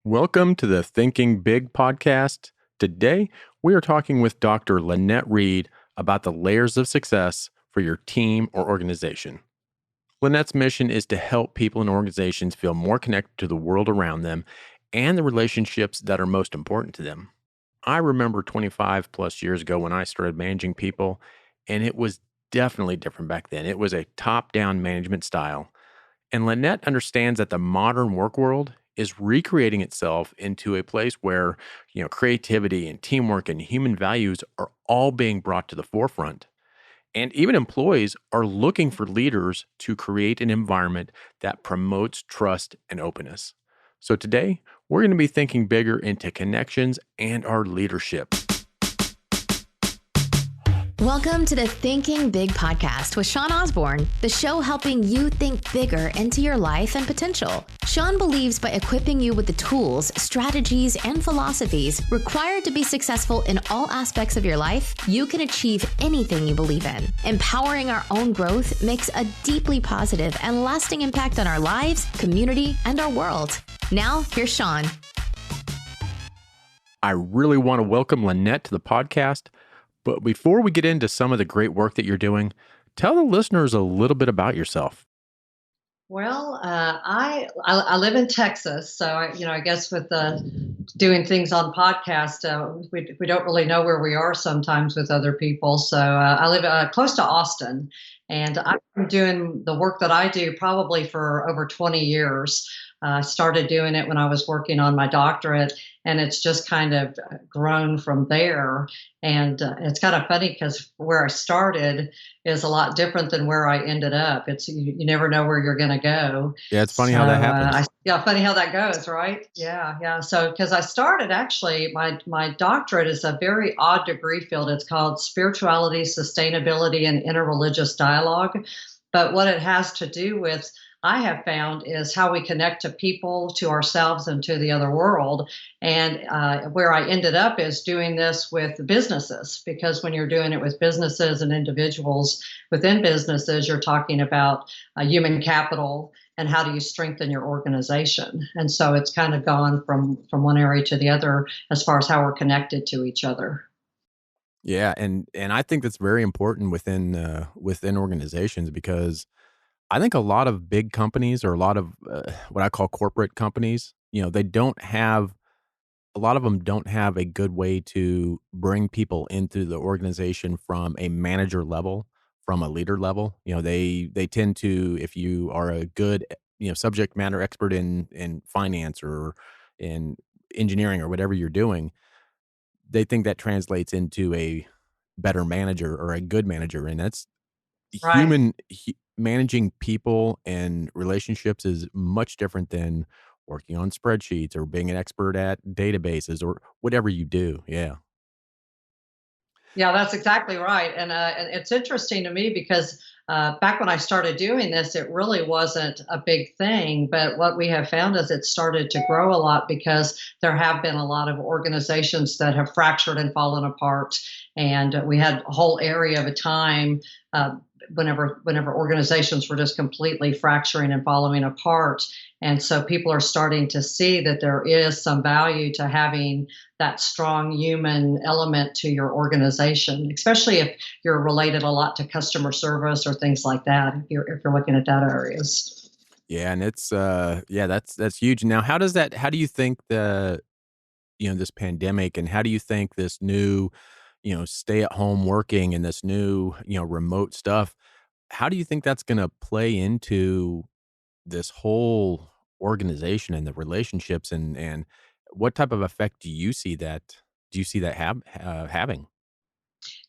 Welcome to the Thinking Big podcast. Today, we are talking with Dr. Lynett Reed about the layers of success for your team or organization. Lynette's mission is to help people and organizations feel more connected to the world around them and the relationships that are most important to them. I remember 25 plus years ago when I started managing people, and it was definitely different back then. It was a top down management style, and Lynette understands that the modern work world is recreating itself into a place where, creativity and teamwork and human values are all being brought to the forefront. And even employees are looking for leaders to create an environment that promotes trust and openness. So today, we're going to be thinking bigger into connections and our leadership. Welcome to the Thinking Big podcast with Sean Osborn, the show helping you think bigger into your life and potential. Sean believes by equipping you with the tools, strategies, and philosophies required to be successful in all aspects of your life, you can achieve anything you believe in. Empowering our own growth makes a deeply positive and lasting impact on our lives, community, and our world. Now, here's Sean. I really want to welcome Lynette to the podcast. But before we get into some of the great work that you're doing, tell the listeners a little bit about yourself. Well, I live in Texas, so I guess with doing things on podcast, we don't really know where we are sometimes with other people. So I live close to Austin, and I've been doing the work that I do probably for over 20 years. I started doing it when I was working on my doctorate, and it's just kind of grown from there. And it's kind of funny because where I started is a lot different than where I ended up. It's you never know where you're going to go. Yeah, it's funny how that happens. Funny how that goes, right? Yeah. So because I started actually, my doctorate is a very odd degree field. It's called Spirituality, Sustainability, and Interreligious Dialogue. But what it has to do with, I have found, is how we connect to people, to ourselves, and to the other world. And where I ended up is doing this with businesses, because when you're doing it with businesses and individuals within businesses, you're talking about human capital and how do you strengthen your organization. And so it's kind of gone from one area to the other as far as how we're connected to each other. Yeah, and I think that's very important within organizations, because I think a lot of big companies, or a lot of what I call corporate companies, they don't have, a lot of them don't have a good way to bring people into the organization from a manager level, from a leader level. They tend to, if you are a good, subject matter expert in finance or in engineering or whatever you're doing, they think that translates into a better manager or a good manager. And that's Right. managing people and relationships is much different than working on spreadsheets or being an expert at databases or whatever you do. Yeah. Yeah, that's exactly right. And it's interesting to me because back when I started doing this, it really wasn't a big thing. But what we have found is it started to grow a lot because there have been a lot of organizations that have fractured and fallen apart. And we had a whole area of a time. Whenever organizations were just completely fracturing and falling apart. And so people are starting to see that there is some value to having that strong human element to your organization, especially if you're related a lot to customer service or things like that, if you're looking at that areas. Yeah. And it's, that's huge. Now, how do you think this pandemic, and how do you think this new, stay at home working and this new, remote stuff, how do you think that's going to play into this whole organization and the relationships, and what type of effect do you see that having?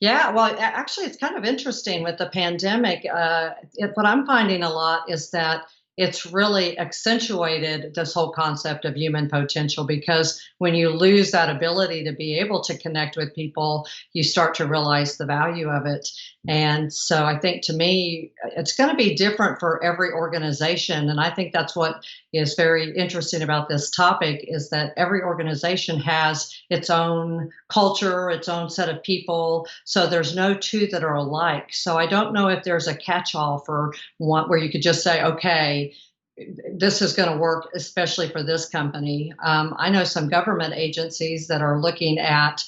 Yeah, well, actually, it's kind of interesting with the pandemic. What I'm finding a lot is that it's really accentuated this whole concept of human potential, because when you lose that ability to be able to connect with people, you start to realize the value of it. And so I think, to me, it's going to be different for every organization. And I think that's what is very interesting about this topic, is that every organization has its own culture, its own set of people. So there's no two that are alike. So I don't know if there's a catch-all for one where you could just say, okay, this is going to work, especially for this company. I know some government agencies that are looking at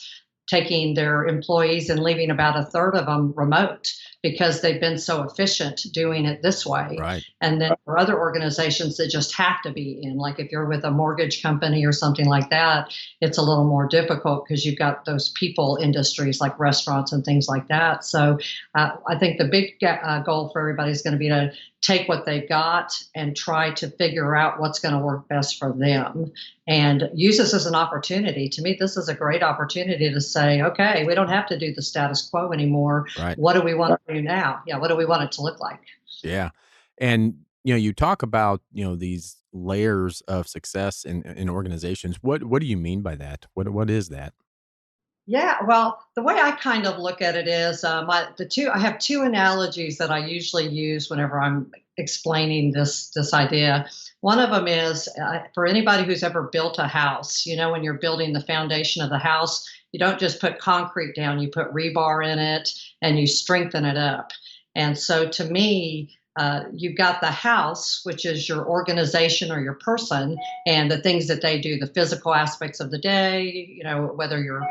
taking their employees and leaving about a third of them remote because they've been so efficient doing it this way. Right. And then for other organizations that just have to be in, like if you're with a mortgage company or something like that, it's a little more difficult because you've got those people industries like restaurants and things like that. So I think the big goal for everybody is going to be to take what they've got and try to figure out what's going to work best for them and use this as an opportunity. To me, this is a great opportunity to say, okay, we don't have to do the status quo anymore. Right. What do we want to do now? Yeah, what do we want it to look like? Yeah. And you talk about, these layers of success in organizations. What do you mean by that? What is that? Yeah, well, the way I kind of look at it is I have two analogies that I usually use whenever I'm explaining this idea. One of them is for anybody who's ever built a house. When you're building the foundation of the house, you don't just put concrete down; you put rebar in it and you strengthen it up. And so, to me, you've got the house, which is your organization or your person, and the things that they do, the physical aspects of the day. Whether you're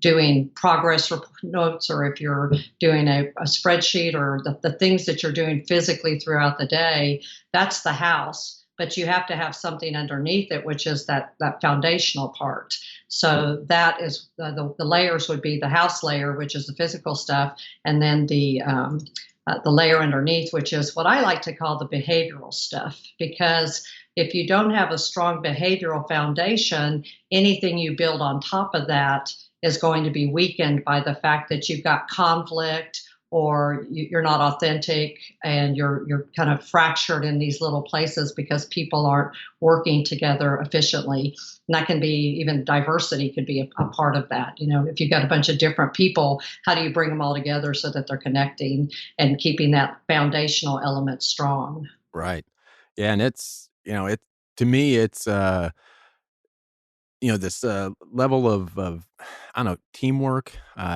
doing progress notes or if you're doing a spreadsheet or the things that you're doing physically throughout the day, that's the house. But you have to have something underneath it, which is that foundational part. So that is the layers would be the house layer, which is the physical stuff, and then the layer underneath, which is what I like to call the behavioral stuff. Because if you don't have a strong behavioral foundation, anything you build on top of that is going to be weakened by the fact that you've got conflict or you're not authentic and you're kind of fractured in these little places because people aren't working together efficiently. And that can be even diversity could be a part of that. If you've got a bunch of different people, how do you bring them all together so that they're connecting and keeping that foundational element strong? Right. Yeah, and it's, to me it's this level of I don't know, teamwork,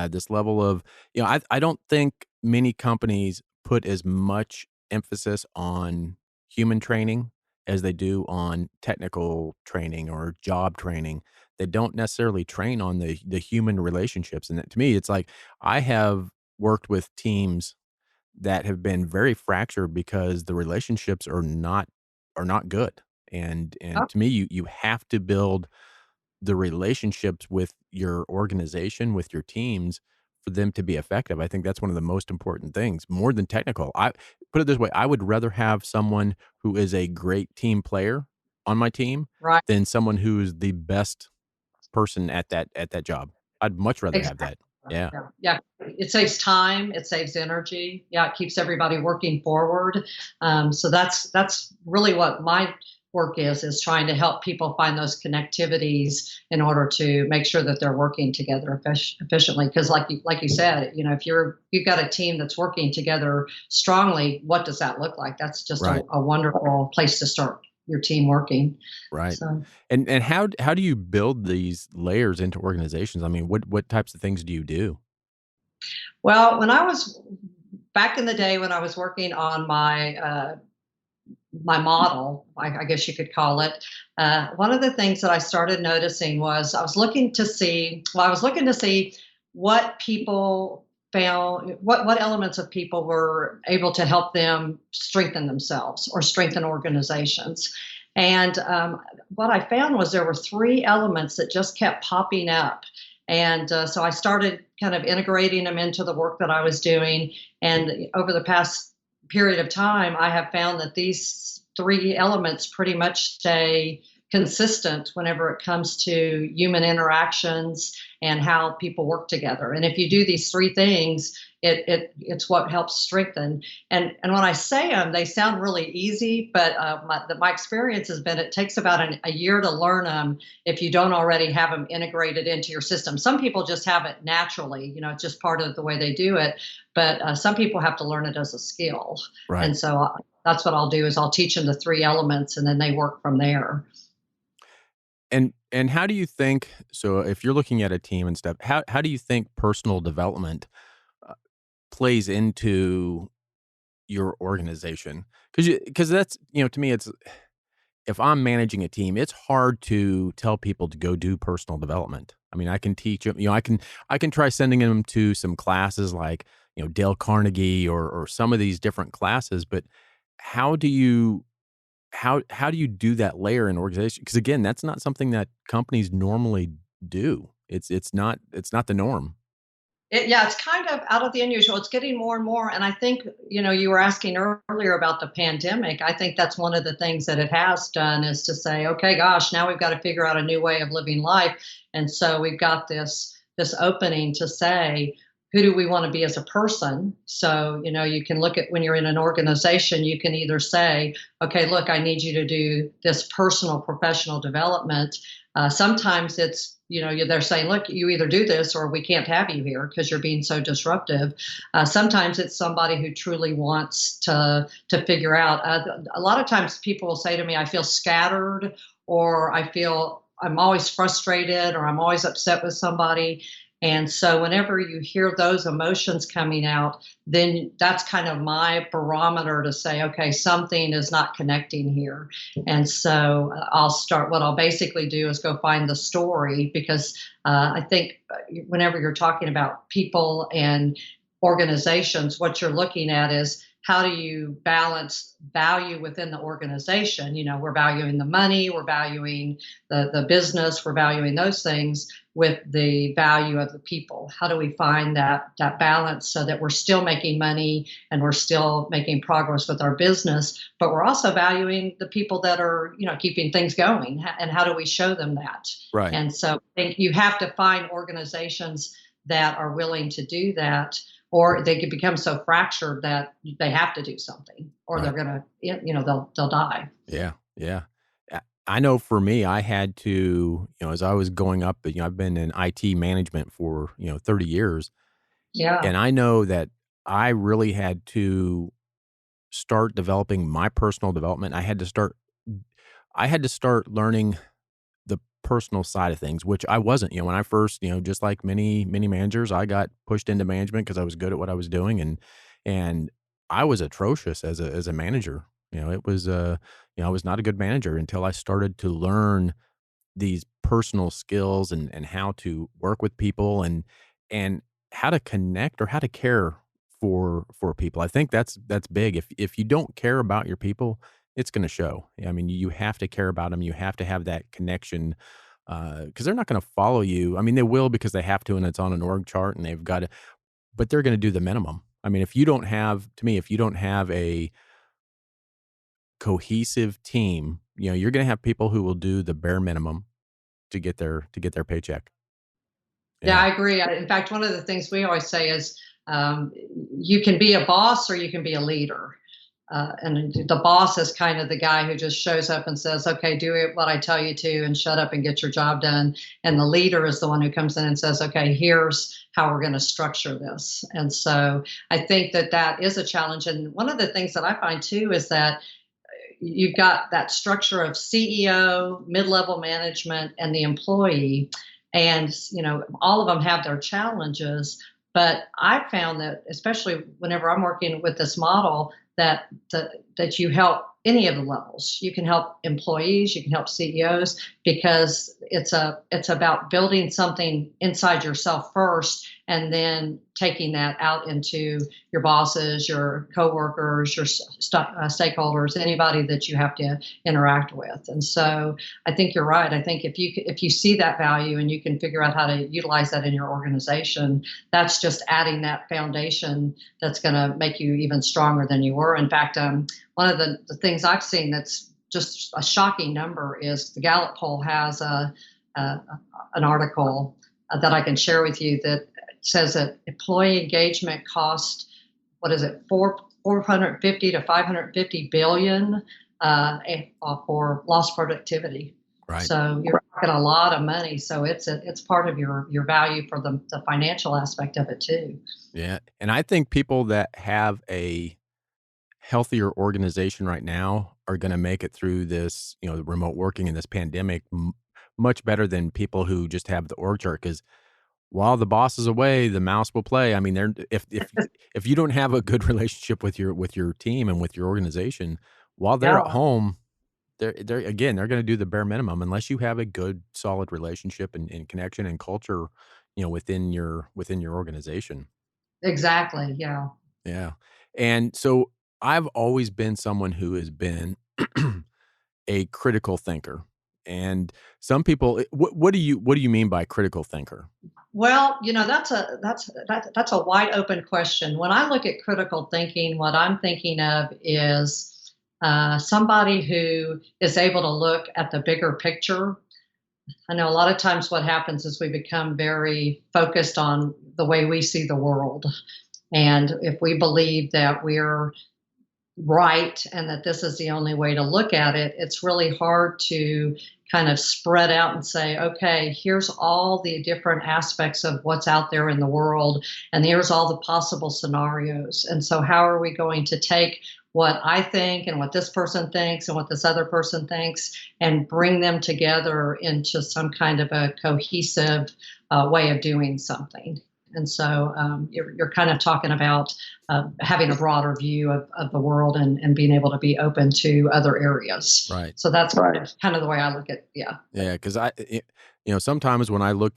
this level of, I don't think many companies put as much emphasis on human training as they do on technical training or job training. They don't necessarily train on the human relationships. And that, to me, it's like I have worked with teams that have been very fractured because the relationships are not good. And to me, you have to build the relationships with your organization, with your teams, for them to be effective. I think that's one of the most important things, more than technical. I put it this way, I would rather have someone who is a great team player on my team Right. than someone who is the best person at that job. I'd much rather have Exactly. that. Yeah. Yeah. Yeah. It saves time. It saves energy. Yeah. It keeps everybody working forward. So that's really what my work is trying to help people find those connectivities in order to make sure that they're working together efficiently. Because like you said, if you've got a team that's working together strongly, what does that look like? That's just Right. a wonderful place to start your team working. Right. So. And how do you build these layers into organizations? I mean, what types of things do you do? Well, when I was back in the day when I was working on my model, I guess you could call it, one of the things that I started noticing was I was looking to see what people found, what elements of people were able to help them strengthen themselves or strengthen organizations. And what I found was there were three elements that just kept popping up. And so I started kind of integrating them into the work that I was doing. And over the past period of time, I have found that these three elements pretty much stay consistent whenever it comes to human interactions and how people work together. And if you do these three things, it's what helps strengthen. And when I say them, they sound really easy, but my experience has been it takes about a year to learn them if you don't already have them integrated into your system. Some people just have it naturally, it's just part of the way they do it. But some people have to learn it as a skill. Right. And so that's what I'll do is I'll teach them the three elements and then they work from there. And how do you think, so if you're looking at a team and stuff, how do you think personal development plays into your organization? Because that's, to me, it's, if I'm managing a team, it's hard to tell people to go do personal development. I mean, I can teach them, I can try sending them to some classes like, Dale Carnegie or some of these different classes, but how do you how do you do that layer in organization? Because again, that's not something that companies normally do. It's not the norm. Yeah, it's kind of out of the unusual. It's getting more and more. And I think, you were asking earlier about the pandemic. I think that's one of the things that it has done is to say, okay, gosh, now we've got to figure out a new way of living life. And so we've got this opening to say, who do we want to be as a person? So, you can look at when you're in an organization, you can either say, okay, look, I need you to do this personal professional development. Sometimes it's, they're saying, look, you either do this or we can't have you here because you're being so disruptive. Sometimes it's somebody who truly wants to figure out. A lot of times people will say to me, I feel scattered, or I feel I'm always frustrated, or I'm always upset with somebody. And so whenever you hear those emotions coming out, then that's kind of my barometer to say, okay, something is not connecting here. And so what I'll basically do is go find the story, because I think whenever you're talking about people and organizations, what you're looking at is, how do you balance value within the organization? We're valuing the money, we're valuing the business, we're valuing those things with the value of the people. How do we find that balance so that we're still making money and we're still making progress with our business, but we're also valuing the people that are, keeping things going, and how do we show them that? Right. And so I think you have to find organizations that are willing to do that, or they could become so fractured that they have to do something, or Right. they're going to, they'll die. Yeah. Yeah. I know for me, I had to, as I was going up, I've been in IT management for, 30 years. Yeah. And I know that I really had to start developing my personal development. I had to start learning the personal side of things, which I wasn't. When I first, just like many managers, I got pushed into management because I was good at what I was doing, and I was atrocious as a manager. It was I was not a good manager until I started to learn these personal skills and how to work with people and how to connect or how to care for people. I think that's big. If you don't care about your people, it's going to show. I mean, you have to care about them. You have to have that connection because they're not going to follow you. I mean, they will because they have to, and it's on an org chart, and they've got to. But they're going to do the minimum. I mean, if you don't have, to me, if you don't have a cohesive team, you're going to have people who will do the bare minimum to get their paycheck. Yeah, Yeah. I agree. In fact, one of the things we always say is, um, you can be a boss or you can be a leader. And the boss is kind of the guy who just shows up and says, okay, do it what I tell you to and shut up and get your job done. And the leader is the one who comes in and says, okay, here's how we're going to structure this. And so I think that is a challenge. And one of the things that I find too is that you've got that structure of CEO, mid-level management, and the employee. And, all of them have their challenges. But I found that, especially whenever I'm working with this model, that you help any of the levels. You can help employees, you can help CEOs, because it's about building something inside yourself first, and then taking that out into your bosses, your coworkers, your stakeholders, anybody that you have to interact with. And so I think you're right. I think if you see that value and you can figure out how to utilize that in your organization, that's just adding that foundation that's going to make you even stronger than you were. In fact, one of the things I've seen that's just a shocking number is the Gallup poll has an article that I can share with you that says that employee engagement cost, what is it, 450 to 550 billion for lost productivity. Right. So you're talking a lot of money. So it's part of your value for the financial aspect of it too. Yeah. And I think people that have a healthier organization right now are going to make it through this, the remote working and this pandemic much better than people who just have the org chart. Because while the boss is away, the mouse will play. I mean, if you don't have a good relationship with your team and with your organization while they're at Yeah, home, they're going to do the bare minimum unless you have a good, solid relationship and connection and culture, within your organization. exactly. Yeah. Yeah, and so I've always been someone who has been a critical thinker, and some people. What do you mean by critical thinker? Well, that's a wide open question. When I look at critical thinking, what I'm thinking of is somebody who is able to look at the bigger picture. I know a lot of times what happens is we become very focused on the way we see the world. And if we believe that we're right and that this is the only way to look at it, it's really hard to kind of spread out and say, okay, here's all the different aspects of what's out there in the world, and here's all the possible scenarios. And so, how are we going to take what I think and what this person thinks and what this other person thinks and bring them together into some kind of a cohesive way of doing something? And so you're kind of talking about having a broader view of the world and being able to be open to other areas. Right. So that's right. Kind of the way I look at, yeah. Yeah, because sometimes when I look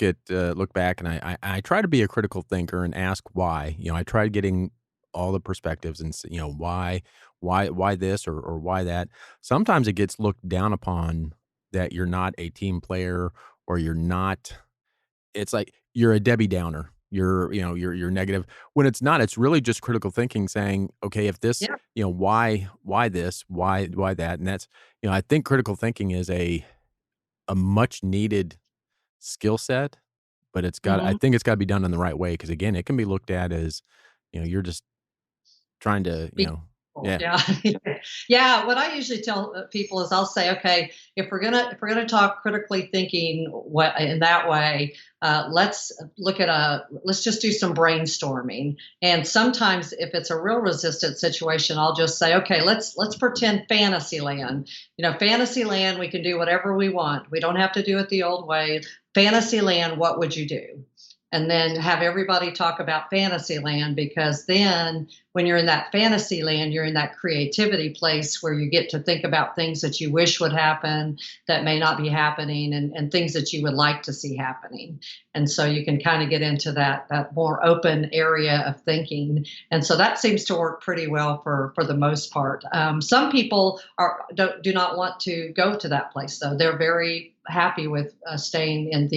back and I try to be a critical thinker and ask why. I try getting all the perspectives and why this or why that. Sometimes it gets looked down upon that you're not a team player or you're not. It's like you're a Debbie Downer. You're negative when it's not. It's really just critical thinking, saying, okay, if this, Yeah. why this, why that, and that's, I think critical thinking is a much needed skill set, but I Mhm. think it's got to be done in the right way because again, it can be looked at as, you're just trying to, Be yeah, Yeah. Yeah, what I usually tell people is I'll say, okay, if we're gonna talk critically thinking what in that way, let's just do some brainstorming. And sometimes if it's a real resistant situation, I'll just say, okay, let's pretend fantasy land. Fantasy land, we can do whatever we want. We don't have to do it the old way. Fantasy land, what would you do? And then have everybody talk about Fantasyland, because then when you're in that fantasy land, you're in that creativity place where you get to think about things that you wish would happen that may not be happening, and things that you would like to see happening. And so you can kind of get into that more open area of thinking. And so that seems to work pretty well for the most part. Some people do not want to go to that place, though. They're very happy with staying in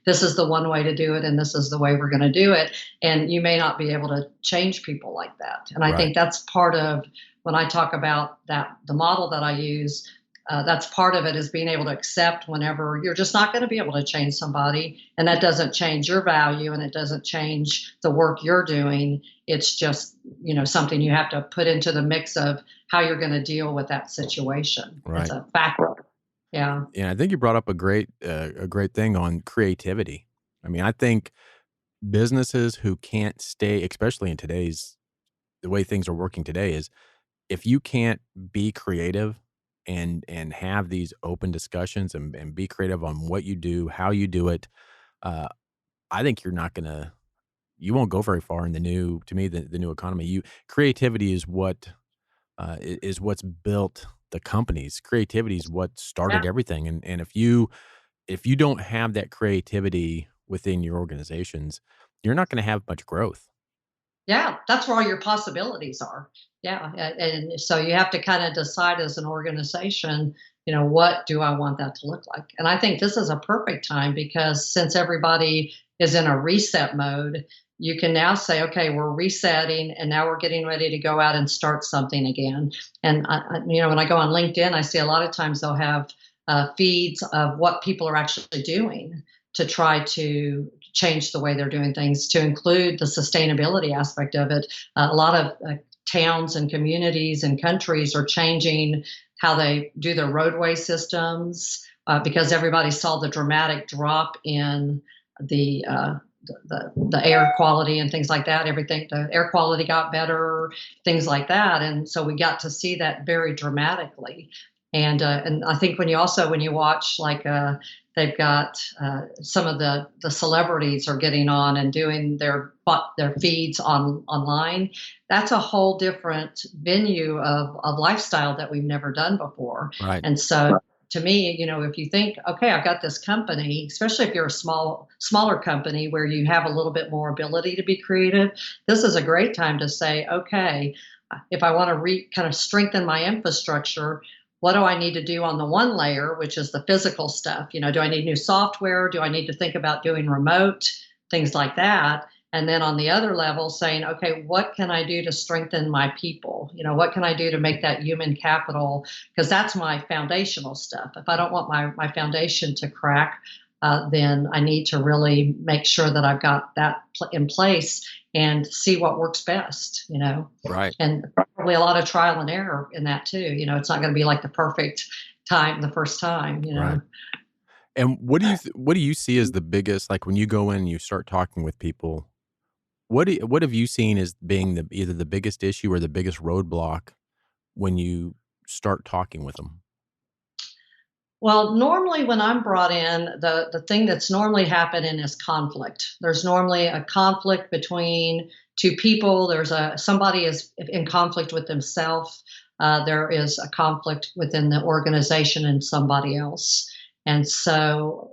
this is the one way to do it and this is the way we're going to do it. And you may not be able to change people like that. And I right, think that's part of when I talk about the model that I use. That's part of it, is being able to accept whenever you're just not going to be able to change somebody, and that doesn't change your value and it doesn't change the work you're doing. It's just something you have to put into the mix of how you're going to deal with that situation. It's right. a factor. Yeah. And I think you brought up a great thing on creativity. I mean, I think businesses who can't stay, especially in today's the way things are working today, is if you can't be creative and have these open discussions and be creative on what you do, how you do it, uh, I think you won't go very far in the new economy. Creativity is what's built the companies. Creativity is what started everything. And if you don't have that creativity within your organizations, you're not going to have much growth. Yeah, that's where all your possibilities are. Yeah, and so you have to kind of decide as an organization, what do I want that to look like? And I think this is a perfect time, because since everybody is in a reset mode, you can now say, okay, we're resetting, and now we're getting ready to go out and start something again. And when I go on LinkedIn, I see a lot of times they'll have feeds of what people are actually doing to try to change the way they're doing things, to include the sustainability aspect of it. A lot of towns and communities and countries are changing how they do their roadway systems, because everybody saw the dramatic drop in the air quality and things like that. Everything, the air quality got better, things like that, and so we got to see that very dramatically. And I think when you watch like They've got some of the celebrities are getting on and doing their feeds online. That's a whole different venue of lifestyle that we've never done before. Right. And so to me, if you think, okay, I've got this company, especially if you're a smaller company where you have a little bit more ability to be creative, this is a great time to say, okay, if I want to kind of strengthen my infrastructure, what do I need to do on the one layer, which is the physical stuff? Do I need new software? Do I need to think about doing remote, things like that? And then on the other level, saying, okay, what can I do to strengthen my people? What can I do to make that human capital? Because that's my foundational stuff. If I don't want my foundation to crack, then I need to really make sure that I've got that in place and see what works best, Right. and probably a lot of trial and error in that too. It's not going to be like the perfect time the first time, Right. And what do you see as the biggest, like when you go in and you start talking with people, what have you seen as being either the biggest issue or the biggest roadblock when you start talking with them? Well, normally when I'm brought in, the thing that's normally happening is conflict. There's normally a conflict between two people. Somebody is in conflict with themselves. There is a conflict within the organization and somebody else. And so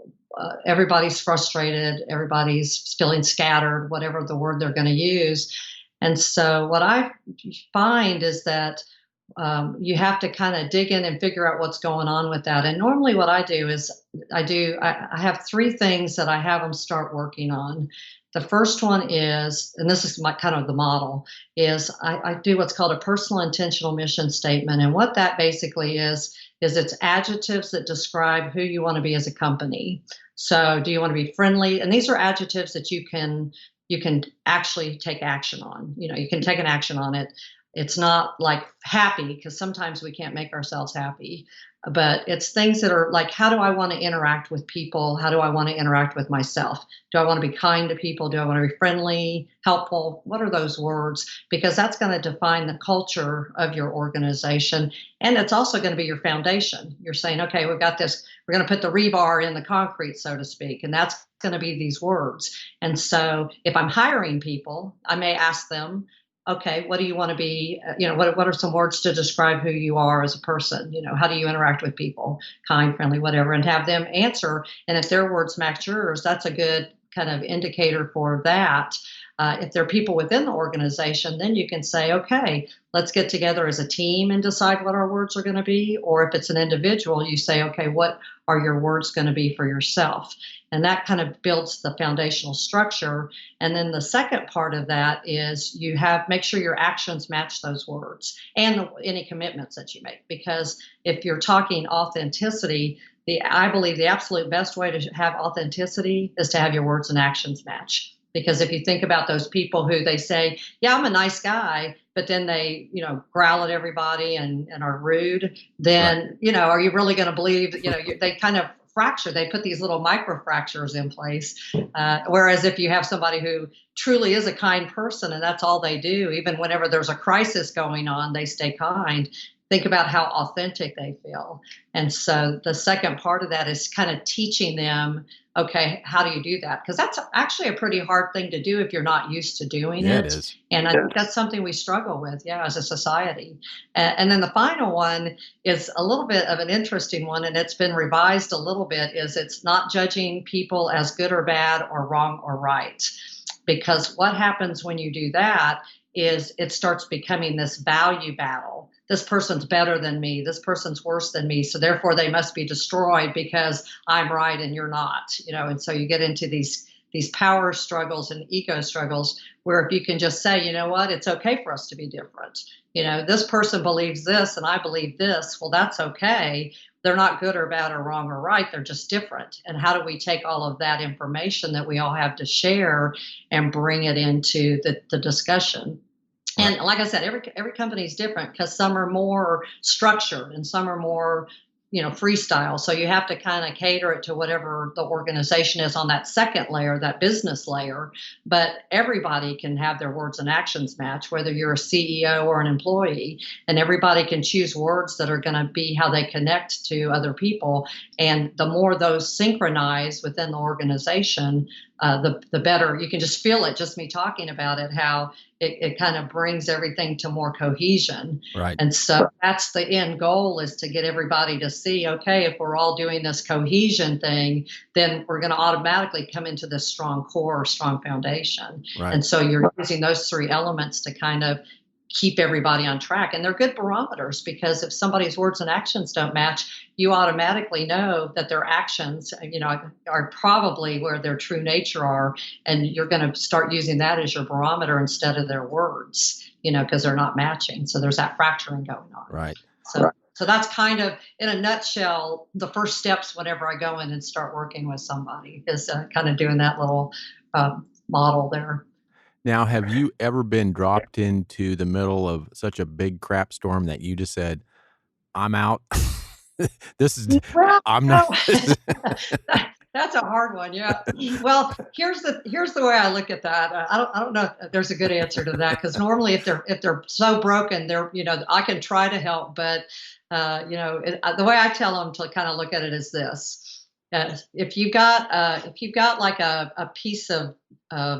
everybody's frustrated, everybody's feeling scattered, whatever the word they're going to use. And so what I find is that you have to kind of dig in and figure out what's going on with that. And normally, what I do is I have three things that I have them start working on. The first one is, and this is my kind of the model, is I do what's called a personal intentional mission statement. And what that basically is it's adjectives that describe who you want to be as a company. So do you want to be friendly? And these are adjectives that you can actually take action on. You can take an action on it. It's not like happy, because sometimes we can't make ourselves happy, but it's things that are like, how do I want to interact with people? How do I want to interact with myself? Do I want to be kind to people? Do I want to be friendly, helpful? What are those words? Because that's going to define the culture of your organization. And it's also going to be your foundation. You're saying, okay, we've got this, we're going to put the rebar in the concrete, so to speak. And that's going to be these words. And so if I'm hiring people, I may ask them, okay, what do you want to be? What are some words to describe who you are as a person? How do you interact with people? Kind, friendly, whatever, and have them answer. And if their words match yours, that's a good kind of indicator for that. If there are people within the organization, then you can say, okay, let's get together as a team and decide what our words are going to be. Or if it's an individual, you say, okay, what are your words going to be for yourself? And that kind of builds the foundational structure. And then the second part of that is make sure your actions match those words and any commitments that you make. Because if you're talking authenticity, I believe the absolute best way to have authenticity is to have your words and actions match. Because if you think about those people who they say, yeah, I'm a nice guy, but then they, growl at everybody and are rude, then, Right. are you really going to believe, they kind of fracture. They put these little micro fractures in place. Whereas if you have somebody who truly is a kind person and that's all they do, even whenever there's a crisis going on, they stay kind. Think about how authentic they feel. And so the second part of that is kind of teaching them, okay, how do you do that? Because that's actually a pretty hard thing to do if you're not used to doing Yeah, it it. is. And I think that's something we struggle with, as a society. And then the final one is a little bit of an interesting one, and it's been revised a little bit, is it's not judging people as good or bad or wrong or right. Because what happens when you do that is it starts becoming this value battle. This person's better than me. This person's worse than me. So therefore they must be destroyed because I'm right and you're not, and so you get into these power struggles and ego struggles where if you can just say, you know what, it's okay for us to be different. This person believes this and I believe this. Well, that's okay. They're not good or bad or wrong or right. They're just different. And how do we take all of that information that we all have to share and bring it into the discussion? And like I said, every company is different because some are more structured and some are more freestyle. So you have to kind of cater it to whatever the organization is on that second layer, that business layer. But everybody can have their words and actions match, whether you're a CEO or an employee, and everybody can choose words that are going to be how they connect to other people. And the more those synchronize within the organization, the better. You can just feel it, just me talking about it, how it kind of brings everything to more cohesion. Right. And so that's the end goal, is to get everybody to see, okay, if we're all doing this cohesion thing, then we're going to automatically come into this strong core, strong foundation. Right. And so you're using those three elements to kind of keep everybody on track. And they're good barometers, because if somebody's words and actions don't match, you automatically know that their actions, are probably where their true nature are. And you're going to start using that as your barometer instead of their words, because they're not matching. So there's that fracturing going on. Right. So that's kind of, in a nutshell, the first steps whenever I go in and start working with somebody, is kind of doing that little model there. Now, have you ever been dropped into the middle of such a big crap storm that you just said, I'm out? I'm not. That's a hard one. Yeah. Well, here's the way I look at that. I don't know if there's a good answer to that, because normally if they're so broken, I can try to help, but the way I tell them to kind of look at it is this. If you've got like a piece of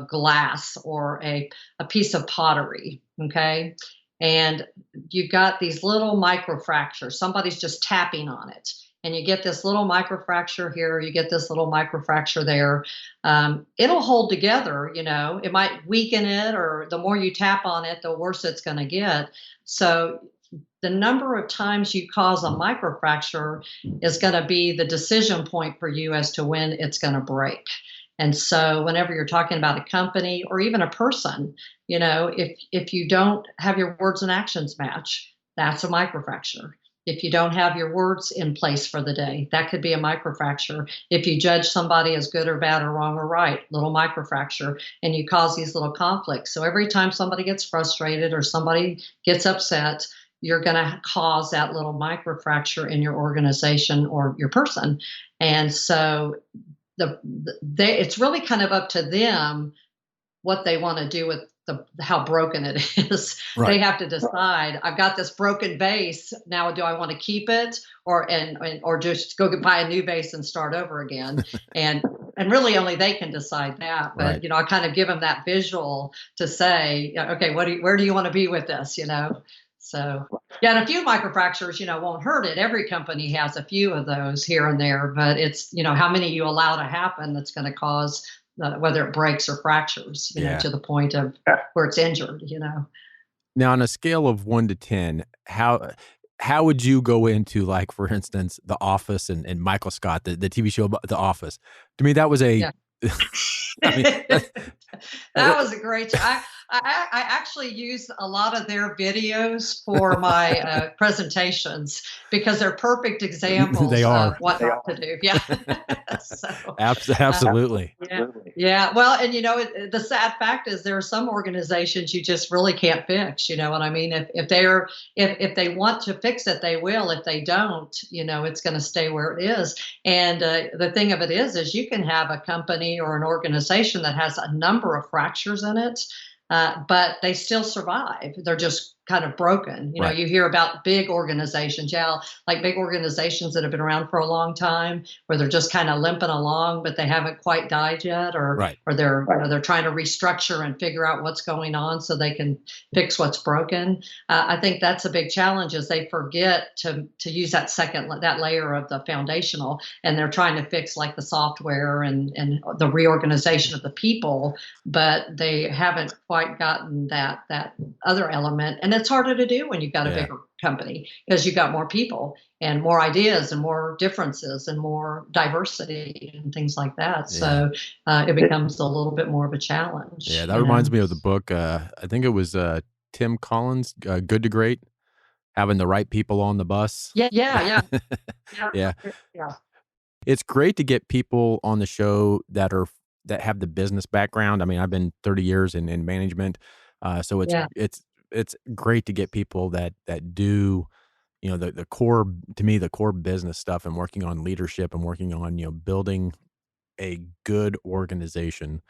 glass or a piece of pottery, okay, and you've got these little microfractures, somebody's just tapping on it, and you get this little microfracture here, you get this little microfracture there. It'll hold together, it might weaken it, or the more you tap on it, the worse it's going to get. So the number of times you cause a microfracture is going to be the decision point for you as to when it's going to break. And so whenever you're talking about a company or even a person, if you don't have your words and actions match, that's a microfracture. If you don't have your words in place for the day, that could be a microfracture. If you judge somebody as good or bad or wrong or right, little microfracture, and you cause these little conflicts. So every time somebody gets frustrated or somebody gets upset, you're going to cause that little microfracture in your organization or your person. And so it's really kind of up to them what they want to do with how broken it is. Right. They have to decide, I've got this broken vase. Now, do I want to keep it or just go buy a new vase and start over again? and really only they can decide that. But, right. I kind of give them that visual to say, okay, where do you want to be with this? So, yeah, and a few microfractures, won't hurt it. Every company has a few of those here and there, but it's, how many you allow to happen that's going to cause whether it breaks or fractures, to the point of where it's injured, Now, on a scale of 1 to 10, how would you go into, like, for instance, The Office and Michael Scott, the TV show The Office? To me, that was a, yeah. I mean, that was a great show. I actually use a lot of their videos for my presentations, because they're perfect examples of what not to do. Yeah. So, absolutely. Yeah. Well, and the sad fact is there are some organizations you just really can't fix. You know what I mean? If they want to fix it, they will. If they don't, it's going to stay where it is. And the thing of it is you can have a company or an organization that has a number of fractures in it, but they still survive. They're just kind of broken. Right. You hear about big organizations, like big organizations that have been around for a long time, where they're just kind of limping along, but they haven't quite died yet, or they're trying to restructure and figure out what's going on so they can fix what's broken. I think that's a big challenge, is they forget to use that layer of the foundational, and they're trying to fix like the software and the reorganization of the people, but they haven't quite gotten that other element. And it's harder to do when you've got a bigger company, because you've got more people and more ideas and more differences and more diversity and things like that. So it becomes a little bit more of a challenge. Yeah, that reminds me of the book. I think it was Tim Collins, Good to Great, having the right people on the bus. Yeah. It's great to get people on the show that have the business background. I mean, I've been 30 years in management, so it's great to get people that do the core, to me, the core business stuff and working on leadership and working on, building a good organization.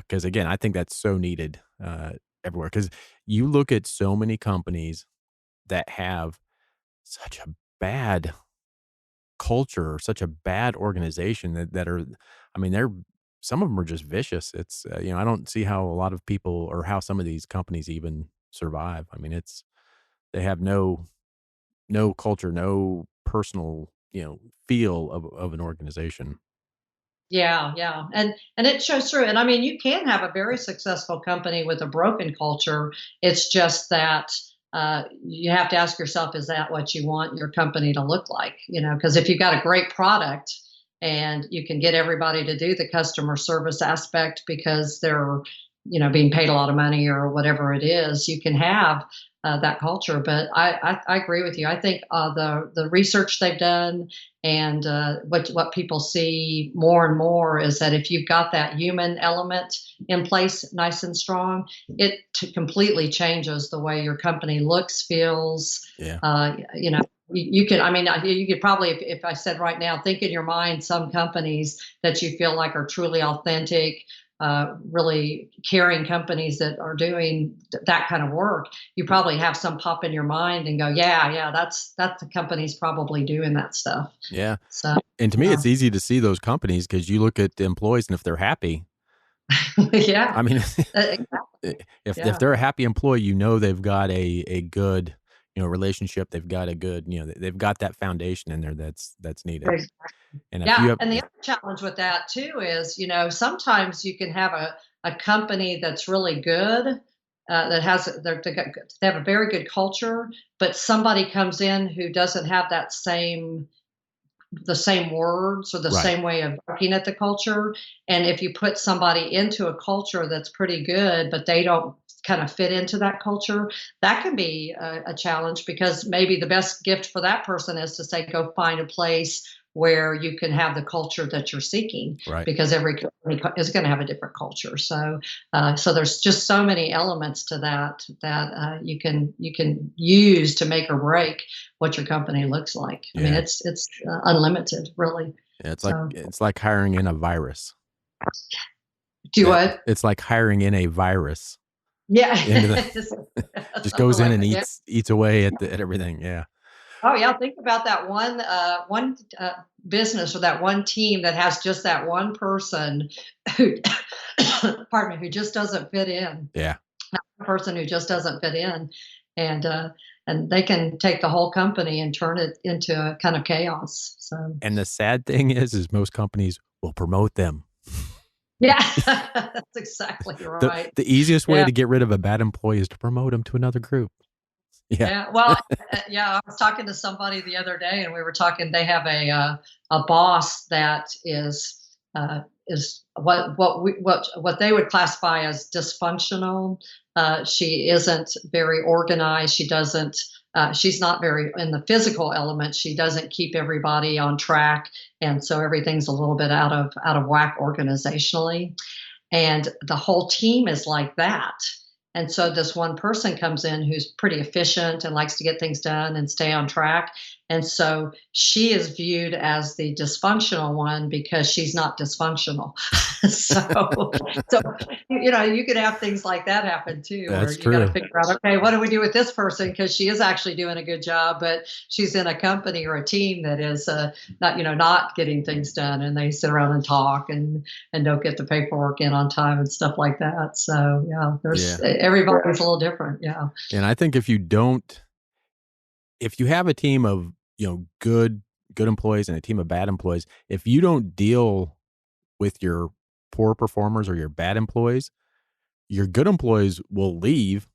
Cause again, I think that's so needed, everywhere. Cause you look at so many companies that have such a bad culture or such a bad organization that are, I mean, some of them are just vicious. It's, I don't see how a lot of people or how some of these companies even survive. I mean, they have no culture, no personal, feel of an organization. Yeah, yeah. And it shows through. And I mean, you can have a very successful company with a broken culture. It's just that you have to ask yourself, is that what you want your company to look like? Because if you've got a great product and you can get everybody to do the customer service aspect because they're, being paid a lot of money or whatever it is, you can have that culture. But I agree with you. I think the research they've done and what people see more and more is that if you've got that human element in place, nice and strong, it completely changes the way your company looks, feels. Yeah. You can, I mean, you could probably, if I said right now, think in your mind some companies that you feel like are truly authentic, really caring companies that are doing that kind of work. You probably have some pop in your mind and go, yeah, that's the company's probably doing that stuff. Yeah. So, And to me, yeah, it's easy to see those companies because you look at the employees and if they're happy, yeah, I mean, exactly. if Yeah. they're a happy employee, they've got a good, relationship. They've got a good, they've got that foundation in there that's needed. And if you Yeah, have, and the other challenge with that too is, sometimes you can have a company that's really good, that has they have a very good culture, but somebody comes in who doesn't have the same words or the right, same way of looking at the culture. And if you put somebody into a culture that's pretty good, but they don't kind of fit into that culture, that can be a challenge because maybe the best gift for that person is to say, go find a place where you can have the culture that you're seeking right. because every company is going to have a different culture. So there's just so many elements to that you can use to make or break what your company looks like. I mean, Yeah. it's unlimited, really. Yeah, So, it's like hiring in a virus. do what? It's like hiring in a virus Yeah, into the just something goes in like and that. Yeah. eats away at everything. Yeah. Oh yeah, think about that one business or that one team that has just that one person who, pardon me, who just doesn't fit in. Yeah. That person who just doesn't fit in, and uh, and they can take the whole company and turn it into a kind of chaos. So And the sad thing is most companies will promote them. yeah, that's exactly The right. the easiest way Yeah. to get rid of a bad employee is to promote them to another group. Yeah. Yeah, well, yeah, I was talking to somebody the other day, and we were talking. They have a boss that is what they would classify as dysfunctional. She isn't very organized. She doesn't. She's not very in the physical element. She doesn't keep everybody on track, and so everything's a little bit out of whack organizationally. And the whole team is like that. And so this one person comes in who's pretty efficient and likes to get things done and stay on track. And so she is viewed as the dysfunctional one because she's not dysfunctional. so you could have things like that happen too, where That's you got to true. figure out, okay, what do we do with this person because she is actually doing a good job, but she's in a company or a team that is not getting things done, and they sit around and talk and don't get the paperwork in on time and stuff like that. So yeah, Yeah. everybody's a little different. Yeah. And I think if you have a team of, good employees and a team of bad employees, if you don't deal with your poor performers or your bad employees, your good employees will leave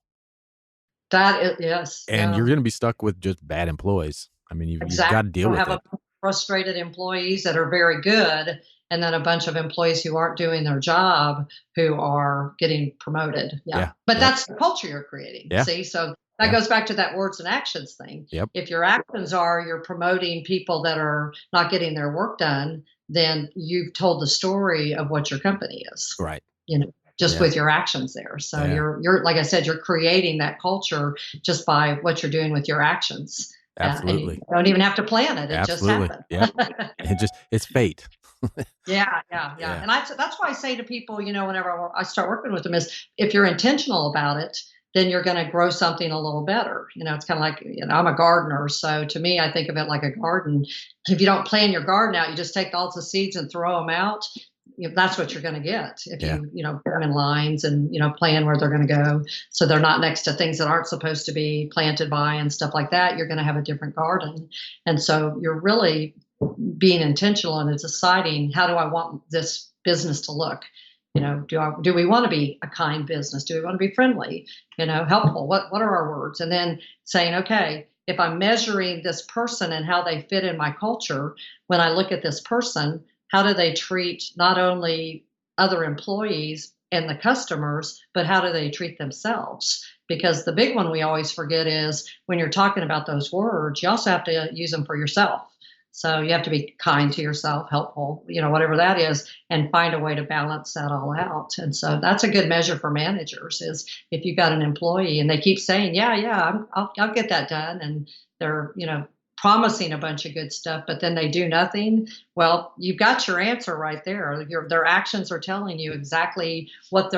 That is, yes, and yeah, you're going to be stuck with just bad employees. I mean, you've got exactly. to deal You'll with have it. frustrated employees that are very good, and then a bunch of employees who aren't doing their job who are getting promoted. Yeah. Yeah. But Yep. that's the culture you're creating. Yeah. See, so that Yeah. goes back to that words and actions thing. Yep. If your actions are you're promoting people that are not getting their work done, then you've told the story of what your company is. Right. Just Yeah. with your actions there. So Yeah. you're like I said, you're creating that culture just by what you're doing with your actions. And you Absolutely. don't even have to plan it. It just Absolutely. happens. Yep. It's fate. Yeah, yeah, yeah. Yeah. And that's why I say to people, whenever I start working with them is if you're intentional about it, then you're going to grow something a little better. It's kind of like, I'm a gardener. So to me, I think of it like a garden. If you don't plan your garden out, you just take all the seeds and throw them out. That's what you're going to get if Yeah. put them in lines and, plan where they're going to go. So they're not next to things that aren't supposed to be planted by and stuff like that. You're going to have a different garden. And so you're really being intentional and deciding, how do I want this business to look? Do we want to be a kind business? Do we want to be friendly? Helpful? What are our words? And then saying, okay, if I'm measuring this person and how they fit in my culture, when I look at this person, how do they treat not only other employees and the customers, but how do they treat themselves? Because the big one we always forget is when you're talking about those words, you also have to use them for yourself. So you have to be kind to yourself, helpful, whatever that is, and find a way to balance that all out. And so that's a good measure for managers is if you've got an employee and they keep saying, yeah, I'll get that done. And they're, promising a bunch of good stuff, but then they do nothing. Well, you've got your answer right there. Their actions are telling you exactly what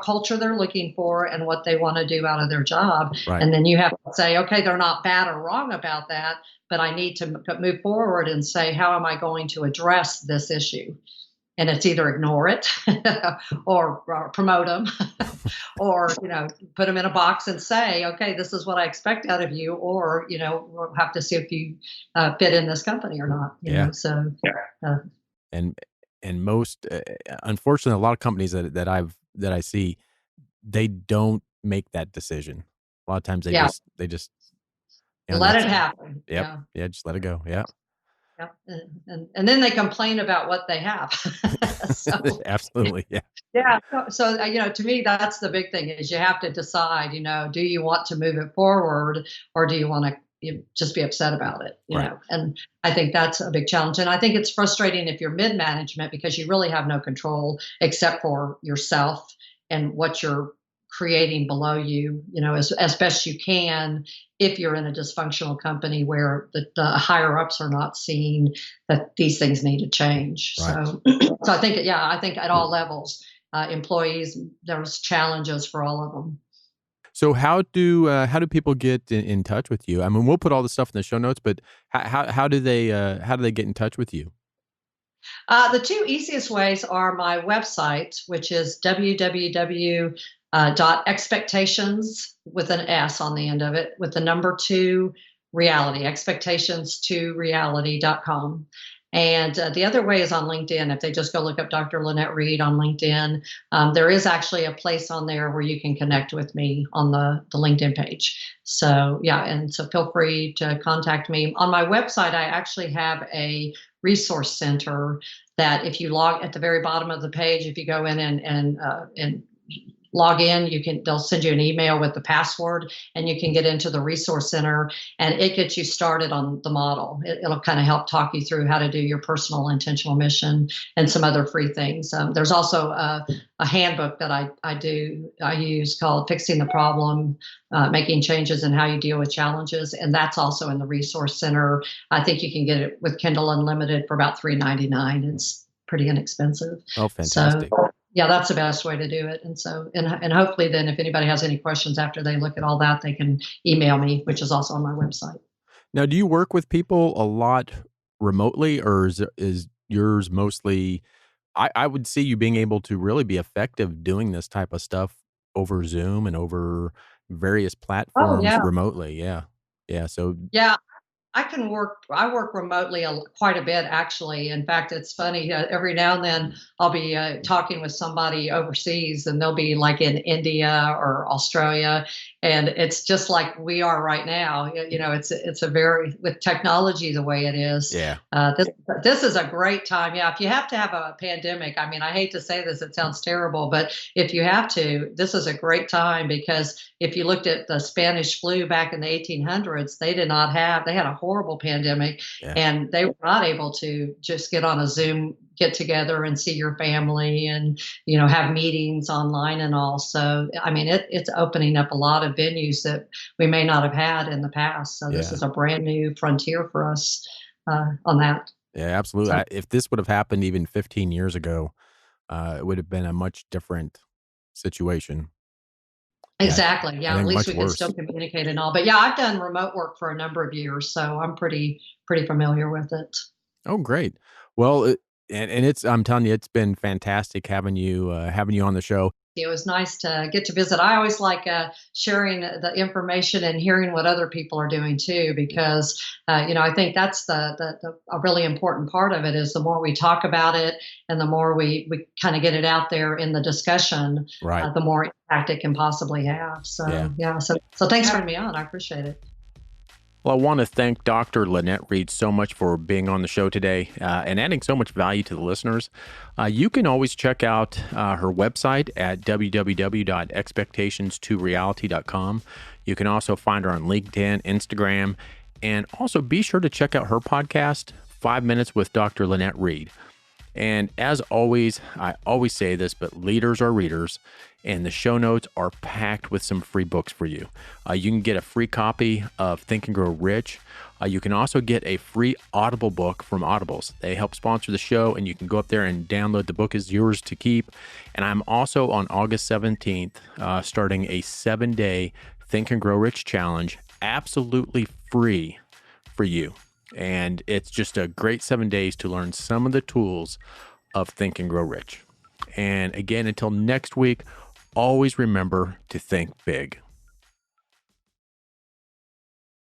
culture they're looking for and what they want to do out of their job. Right. And then you have to say, okay, they're not bad or wrong about that, but I need to move forward and say, how am I going to address this issue? And it's either ignore it or promote them or, put them in a box and say, okay, this is what I expect out of you. Or, we'll have to see if you fit in this company or not, Yeah. So, And most, unfortunately, a lot of companies that I see, they don't make that decision. A lot of times they just let that's it happen. Yep. Yeah. Yeah, just let it go. Yeah. Yeah. And then they complain about what they have. So, Absolutely. Yeah. yeah. So, to me, that's the big thing is you have to decide, do you want to move it forward or do you want to just be upset about it, Right. And I think that's a big challenge. And I think it's frustrating if you're mid-management because you really have no control except for yourself and what you're creating below you, as best you can if you're in a dysfunctional company where the higher ups are not seeing that these things need to change. Right. So I think, I think at all levels, employees, there's challenges for all of them. So how do people get in touch with you? I mean, we'll put all the stuff in the show notes, but how do they get in touch with you? The two easiest ways are my website, which is expectations with an S on the end of it, with the number 2 reality, expectations2reality.com. And the other way is on LinkedIn. If they just go look up Dr. Lynett Reed on LinkedIn, there is actually a place on there where you can connect with me on the LinkedIn page. So, and so feel free to contact me. On my website, I actually have a resource center that if you log at the very bottom of the page, if you go in and log in, they'll send you an email with the password and you can get into the resource center and it gets you started on the model. It'll kind of help talk you through how to do your personal intentional mission and some other free things. There's also a handbook that I use called Fixing the Problem, Making Changes in How You Deal with Challenges. And that's also in the resource center. I think you can get it with Kindle Unlimited for about $3.99. It's pretty inexpensive. Oh, fantastic. So, yeah, that's the best way to do it. And so, and hopefully then if anybody has any questions after they look at all that, they can email me, which is also on my website. Now, do you work with people a lot remotely or is yours mostly, I would see you being able to really be effective doing this type of stuff over Zoom and over various platforms remotely. Yeah. Yeah. So yeah, I work remotely quite a bit, actually. In fact, it's funny. Every now and then I'll be talking with somebody overseas and they'll be like in India or Australia. And it's just like we are right now. It's a very, with technology the way it is. Yeah. This is a great time. Yeah. If you have to have a pandemic, I mean, I hate to say this, it sounds terrible, but if you have to, this is a great time because if you looked at the Spanish flu back in the 1800s, they had a horrible pandemic and they were not able to just get on a Zoom get together and see your family and, have meetings online and all. So, I mean, it's opening up a lot of venues that we may not have had in the past. So this Yeah. is a brand new frontier for us on that. Yeah, absolutely. So If this would have happened even 15 years ago, it would have been a much different situation. Yeah, exactly. I Yeah. At think least much we can worse. still communicate and all. But yeah, I've done remote work for a number of years, so I'm pretty familiar with it. Oh, great. Well, and it's I'm telling you, it's been fantastic having you on the show. It was nice to get to visit. I always like sharing the information and hearing what other people are doing too, because I think that's a really important part of it. Is the more we talk about it, and the more we kind of get it out there in the discussion, Right. the more impact it can possibly have. Yeah. So yeah, so thanks for having me on. I appreciate it. Well, I want to thank Dr. Lynett Reed so much for being on the show today and adding so much value to the listeners. You can always check out her website at www.expectations2reality.com. You can also find her on LinkedIn, Instagram, and also be sure to check out her podcast, 5 Minutes with Dr. Lynett Reed. And as always, I always say this, but leaders are readers, and the show notes are packed with some free books for you. You can get a free copy of Think and Grow Rich. You can also get a free Audible book from Audibles. They help sponsor the show, and you can go up there and download. The book is yours to keep. And I'm also on August 17th starting a 7-day Think and Grow Rich challenge, absolutely free for you. And it's just a great 7 days to learn some of the tools of Think and Grow Rich. And again, until next week, always remember to think big.